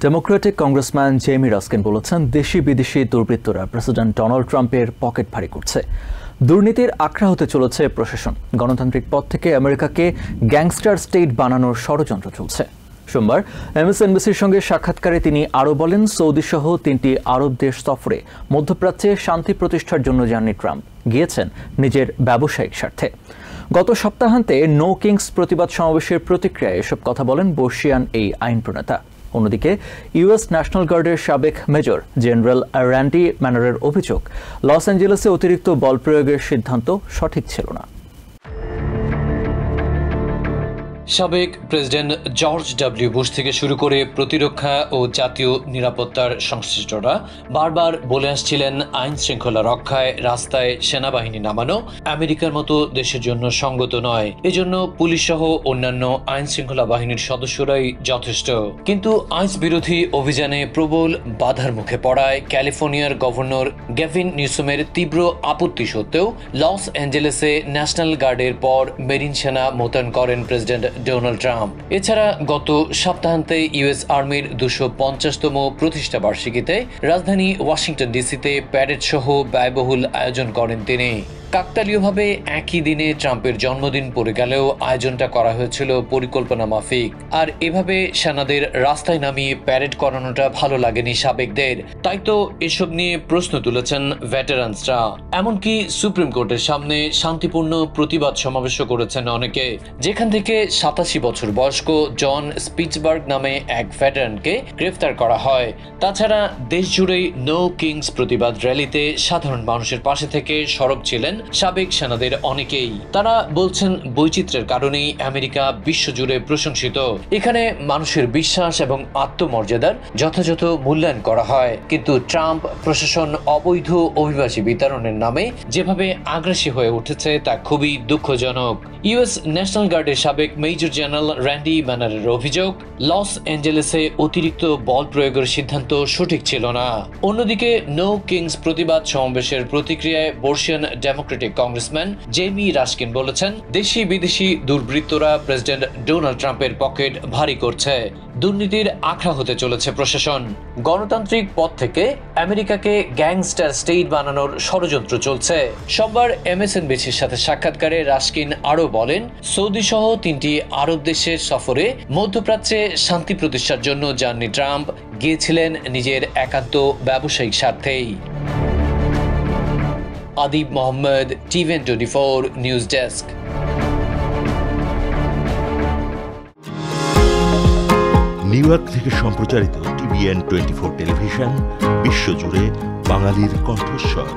Democratic congressman Jamie Ruskin বলেছেন, দেশি বিদেশি দুর্বৃত্তরা প্রেসিডেন্ট ডোনাল্ড ট্রাম্পের পকেট ভারী করছে। দুর্নীতির আখড়া হতে চলেছে প্রশাসন। গণতান্ত্রিক পথ থেকে আমেরিকাকে গ্যাংস্টার স্টেট বানানোর ষড়যন্ত্র চলছে। সোমবার এমএসএনবিসির সঙ্গে সাক্ষাৎকারে তিনি আরও বলেন, সৌদিসহ 3টি আরব দেশ সফরে মধ্যপ্রাচ্যে শান্তি প্রতিষ্ঠার জন্য যাননি ট্রাম্প, গিয়েছেন নিজের ব্যবসায়িক স্বার্থে। গত সপ্তাহান্তে নো কিংস প্রতিবাদ সমাবেশের প্রতিক্রিয়ায় এসব কথা বলেন বর্ষিয়ান এই আইন প্রণেতা। অন্যদিকে ইউএস ন্যাশনাল গার্ডের সাবেক মেজর জেনারেল র্যান্ডি ম্যানারের অভিযোগ, লস অ্যাঞ্জেলেসে অতিরিক্ত বল প্রয়োগের সিদ্ধান্ত সঠিক ছিল না। সাবেক প্রেসিডেন্ট জর্জ ডব্লিউ বুশ থেকে শুরু করে প্রতিরক্ষা ও জাতীয় নিরাপত্তার সংশ্লিষ্টরা বারবার বলে আসছিলেন, আইন শৃঙ্খলা রক্ষায় রাস্তায় সেনাবাহিনী নামানো আমেরিকার মতো দেশের জন্য সঙ্গত নয়। এজন্য পুলিশ সহ অন্যান্য আইন শৃঙ্খলা বাহিনীর সদস্যরাই যথেষ্ট। কিন্তু আইস বিরোধী অভিযানে প্রবল বাধার মুখে পড়ায় ক্যালিফোর্নিয়ার গভর্নর গ্যাভিন নিউসমের তীব্র আপত্তি সত্ত্বেও লস অ্যাঞ্জেলেসে ন্যাশনাল গার্ডের পর মেরিন সেনা মোতায়েন করেন প্রেসিডেন্ট ডোনাল্ড ট্রাম্প। এছাড়া গত সপ্তাহান্তে ইউএস আর্মির 250তম প্রতিষ্ঠা বার্ষিকীতে রাজধানী ওয়াশিংটন ডিসিতে প্যারেড সহ ব্যয়বহুল আয়োজন করেন তিনি। কাকতালীয়ভাবে একই দিনে ট্রাম্পের জন্মদিন পড়ে গেলেও আয়োজনটা করা হয়েছিল পরিকল্পনা মাফিক। আর এভাবে সেনাদের রাস্তায় নামিয়ে প্যারেড করানোটা ভালো লাগেনি সাবেকদের। তাই তো এসব নিয়ে প্রশ্ন তুলেছেন ভেটারানসরা। এমনকি সুপ্রিম কোর্টের সামনে শান্তিপূর্ণ প্রতিবাদ সমাবেশও করেছেন অনেকে, যেখান থেকে 87 বছর বয়স্ক জন স্পিটসবার্গ নামে এক ভেটারানকে গ্রেফতার করা হয়। তাছাড়া দেশ জুড়েই নো কিংস প্রতিবাদ র্যালিতে সাধারণ মানুষের পাশে থেকে সরব ছিলেন সাবেক সেনাদের অনেকেই। তারা বলছেন, বৈচিত্র্যের কারণেই আমেরিকা বিশ্বজুড়ে প্রশংসিত। এখানে মানুষের বিশ্বাস এবং আত্মমর্যাদার যথাযথ মূল্যায়ন করা হয়। কিন্তু ট্রাম্প প্রশাসন অবৈধ অভিবাসী বিতরণের নামে যেভাবে আগ্রাসী হয়ে উঠেছে তা খুবই দুঃখজনক। ইউএস ন্যাশনাল গার্ডের সাবেক মেজর জেনারেল র্যান্ডি ম্যানারের অভিযোগ, লস অ্যাঞ্জেলেসে অতিরিক্ত বল প্রয়োগের সিদ্ধান্ত সঠিক ছিল না। অন্যদিকে নো কিংস প্রতিবাদ সমাবেশের প্রতিক্রিয়ায় বর্ষিয়ান ডেমোক্রেটিক কংগ্রেসম্যান জেমি রাস্কিন বলেছেন, দেশি বিদেশি দুর্বৃত্তরা প্রেসিডেন্ট ডোনাল্ড ট্রাম্পের পকেট ভারী করছে। দুর্নীতির আখড়া হতে চলেছে প্রশাসন। গণতান্ত্রিক পথ থেকে আমেরিকাকে গ্যাংস্টার স্টেট বানানোর ষড়যন্ত্র চলছে। সোমবার এমএসএনবিসির সাথে সাক্ষাৎকারে রাস্কিন আরও বলেন, সৌদি সহ 3টি আরব দেশের সফরে মধ্যপ্রাচ্যে শান্তি প্রতিষ্ঠার জন্য যাননি ট্রাম্প, গিয়েছিলেন নিজের একান্ত ব্যবসায়িক স্বার্থেই। Adib Mohammad, TVN 24 news desk. New York থেকে সম্প্রচারিত টিভিএন 24 টেলিভিশন বিশ্বজুড়ে বাঙালির কণ্ঠস্বর।